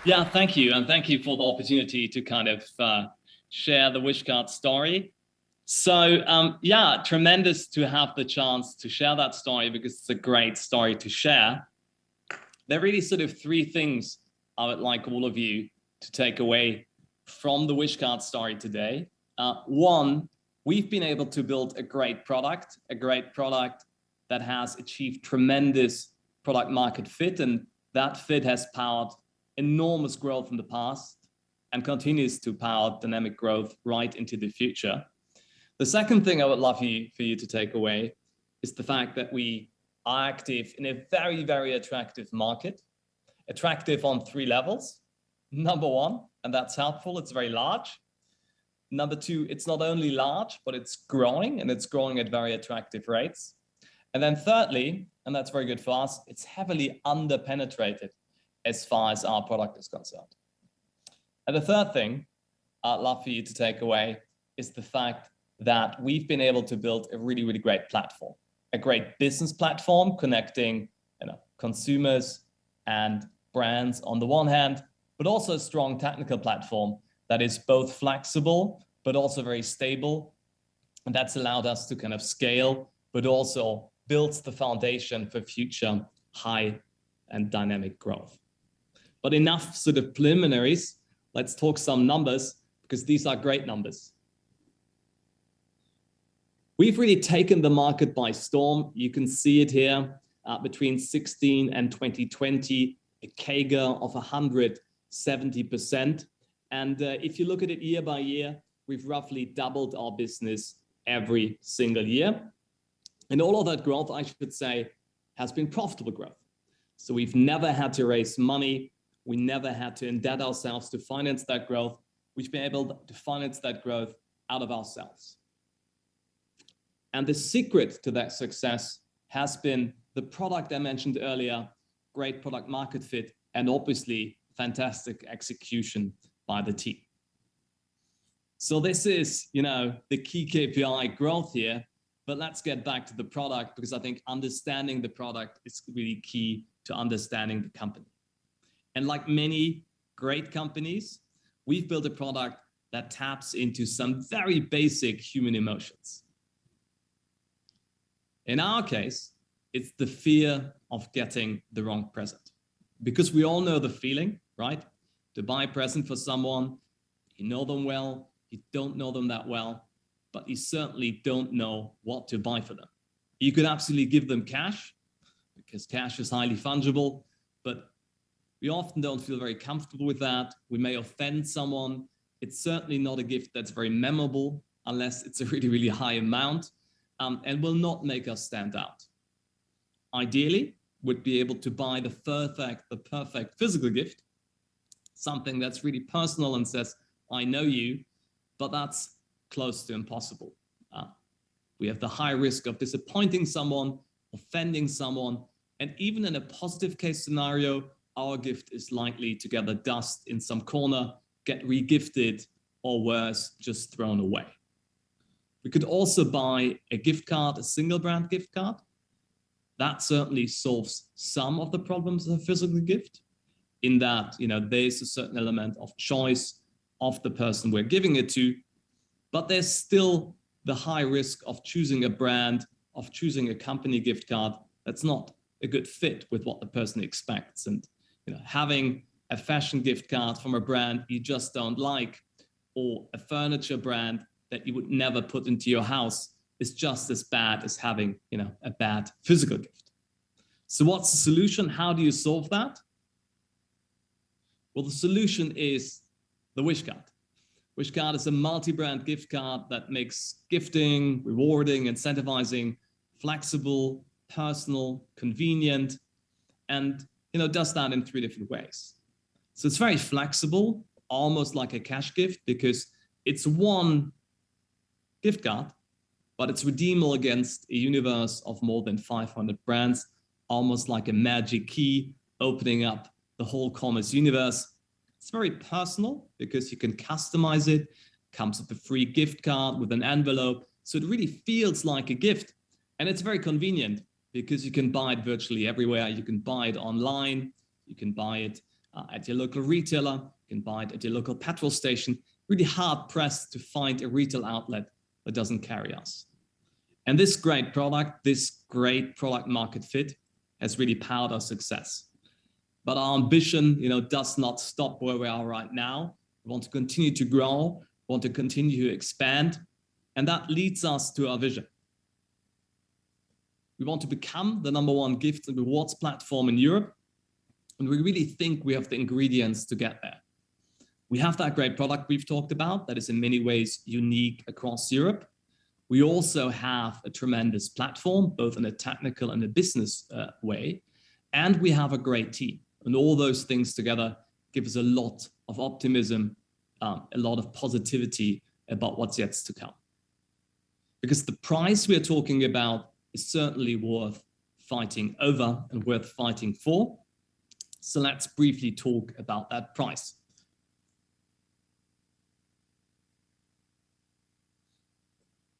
Yeah, thank you. And thank you for the opportunity to kind of share the Wishcard story. So yeah, tremendous to have the chance to share that story because it's a great story to share. There are really sort of three things I would like all of you to take away from the Wishcard story today. One, we've been able to build a great product that has achieved tremendous product market fit, and that fit has powered enormous growth in the past and continues to power dynamic growth right into the future. The second thing I would love for you to take away is the fact that we are active in a very, very attractive market, attractive on three levels. Number one, and that's helpful, it's very large. Number two, it's not only large, but it's growing, and it's growing at very attractive rates. And then thirdly, and that's very good for us, it's heavily underpenetrated as far as our product is concerned. And the third thing I'd love for you to take away is the fact that we've been able to build a really, really great platform, a great business platform connecting consumers and brands on the one hand, but also a strong technical platform that is both flexible, but also very stable. And that's allowed us to kind of scale, but also builds the foundation for future high and dynamic growth. But enough sort of preliminaries. Let's talk some numbers, because these are great numbers. We've really taken the market by storm. You can see it here between 16 and 2020, a CAGR of 170%. And if you look at it year by year, we've roughly doubled our business every single year. And all of that growth, I should say, has been profitable growth. So we've never had to raise money. We never had to indebt ourselves to finance that growth. We've been able to finance that growth out of ourselves. And the secret to that success has been the product I mentioned earlier, great product market fit, and obviously fantastic execution by the team. So this is, the key KPI growth here, but let's get back to the product, because I think understanding the product is really key to understanding the company. And like many great companies, we've built a product that taps into some very basic human emotions. In our case, it's the fear of getting the wrong present. Because we all know the feeling, right? To buy a present for someone, you know them well, you don't know them that well, but you certainly don't know what to buy for them. You could absolutely give them cash, because cash is highly fungible, but we often don't feel very comfortable with that. We may offend someone. It's certainly not a gift that's very memorable unless it's a really, really high amount, and will not make us stand out. Ideally, would be able to buy the perfect physical gift, something that's really personal and says, I know you, but that's close to impossible. We have the high risk of disappointing someone, offending someone, and even in a positive case scenario, our gift is likely to gather dust in some corner, get regifted, or worse, just thrown away. We could also buy a gift card, a single brand gift card. That certainly solves some of the problems of a physical gift, in that there's a certain element of choice of the person we're giving it to, but there's still the high risk of choosing a brand, of choosing a company gift card that's not a good fit with what the person expects. And having a fashion gift card from a brand you just don't like, or a furniture brand that you would never put into your house, is just as bad as having a bad physical gift. So what's the solution? How do you solve that? Well, the solution is the Wishcard. Wishcard is a multi-brand gift card that makes gifting, rewarding, incentivizing flexible, personal, convenient, and does that in three different ways. So it's very flexible, almost like a cash gift, because it's one gift card, but it's redeemable against a universe of more than 500 brands, almost like a magic key opening up the whole commerce universe. It's very personal because you can customize it, comes with a free gift card with an envelope, so it really feels like a gift. And it's very convenient because you can buy it virtually everywhere. You can buy it online, you can buy it at your local retailer, you can buy it at your local petrol station. Really hard pressed to find a retail outlet that doesn't carry us. And this great product market fit has really powered our success. But our ambition, does not stop where we are right now. We want to continue to grow, want to continue to expand, and that leads us to our vision. We want to become the #1 gifts and rewards platform in Europe, and we really think we have the ingredients to get there. We have that great product we've talked about that is in many ways unique across Europe. We also have a tremendous platform, both in a technical and a business way, and we have a great team. And all those things together give us a lot of optimism, a lot of positivity about what's yet to come. Because the price we're talking about is certainly worth fighting over and worth fighting for. So let's briefly talk about that price.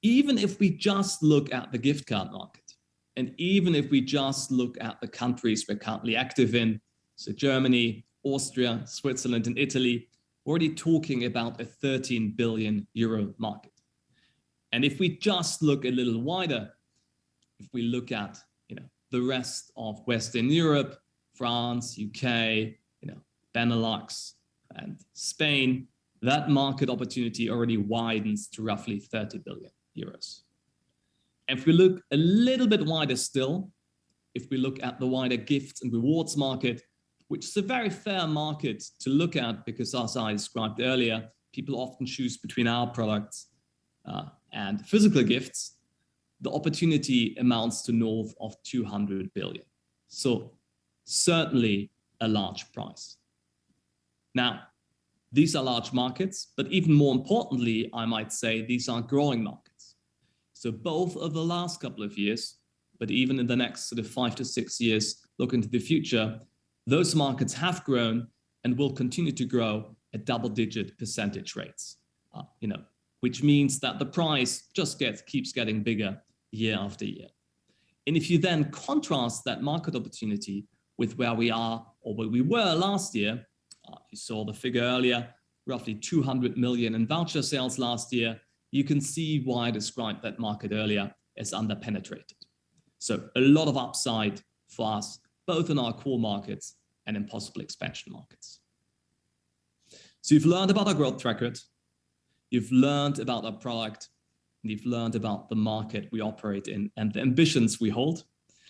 Even if we just look at the gift card market, and even if we just look at the countries we're currently active in, so Germany, Austria, Switzerland, and Italy, we're already talking about a 13 billion euro market. And if we just look a little wider, if we look at the rest of Western Europe, France, UK, Benelux, and Spain, that market opportunity already widens to roughly 30 billion euros. And if we look a little bit wider still, if we look at the wider gifts and rewards market, which is a very fair market to look at because, as I described earlier, people often choose between our products and physical gifts, the opportunity amounts to north of 200 billion. So certainly a large price. Now, these are large markets, but even more importantly, I might say these are growing markets. So both of the last couple of years, but even in the next sort of 5 to 6 years, look into the future, those markets have grown and will continue to grow at double-digit percentage rates, which means that the price just keeps getting bigger year after year. And if you then contrast that market opportunity with where we are or where we were last year, you saw the figure earlier, roughly 200 million in voucher sales last year, you can see why I described that market earlier as underpenetrated. So a lot of upside for us, both in our core markets and in possible expansion markets. So you've learned about our growth record, you've learned about our product, and you've learned about the market we operate in and the ambitions we hold.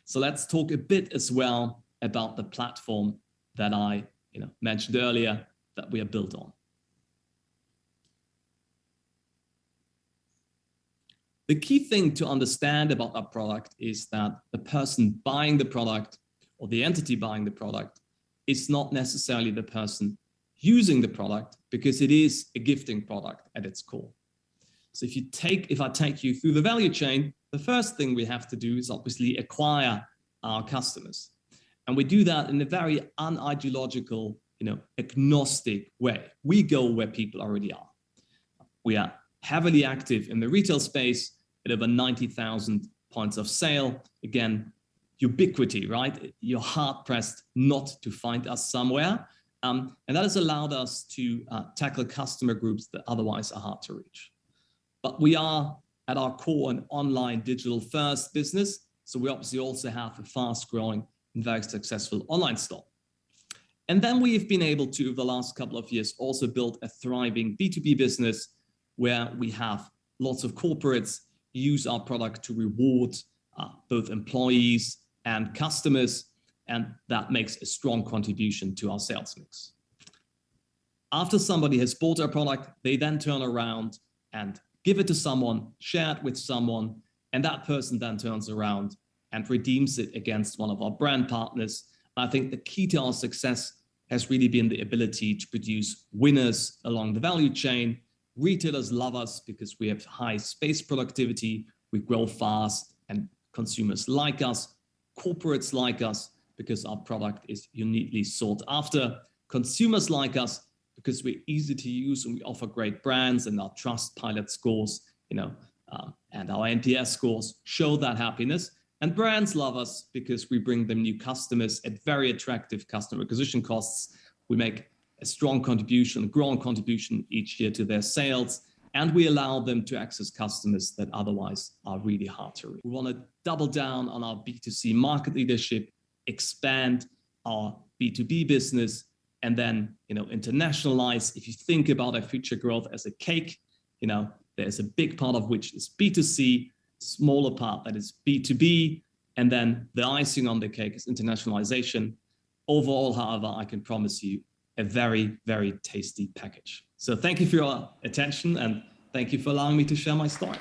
So let's talk a bit as well about the platform that I mentioned earlier that we are built on. The key thing to understand about our product is that the person buying the product or the entity buying the product is not necessarily the person using the product, because it is a gifting product at its core. So if I take you through the value chain, the first thing we have to do is obviously acquire our customers. And we do that in a very unideological, agnostic way. We go where people already are. We are heavily active in the retail space at over 90,000 points of sale. Again, ubiquity, right? You're hard pressed not to find us somewhere. And that has allowed us to tackle customer groups that otherwise are hard to reach. But we are at our core an online digital first business. So we obviously also have a fast growing and very successful online store. And then we've been able to, over the last couple of years, also build a thriving B2B business where we have lots of corporates use our product to reward both employees and customers, and that makes a strong contribution to our sales mix. After somebody has bought our product, they then turn around and give it to someone, share it with someone, and that person then turns around and redeems it against one of our brand partners. I think the key to our success has really been the ability to produce winners along the value chain. Retailers love us because we have high space productivity, we grow fast, and consumers like us. Corporates like us because our product is uniquely sought after. Consumers like us because we're easy to use and we offer great brands, and our Trustpilot scores, and our NPS scores show that happiness. And brands love us because we bring them new customers at very attractive customer acquisition costs, We make a strong contribution, a growing contribution each year to their sales, and we allow them to access customers that otherwise are really hard to reach. We want to double down on our B2C market leadership, expand our B2B business, and then, internationalize. If you think about our future growth as a cake, there's a big part of which is B2C, smaller part that is B2B, and then the icing on the cake is internationalization. Overall, however, I can promise you a very, very tasty package. So thank you for your attention, and thank you for allowing me to share my story.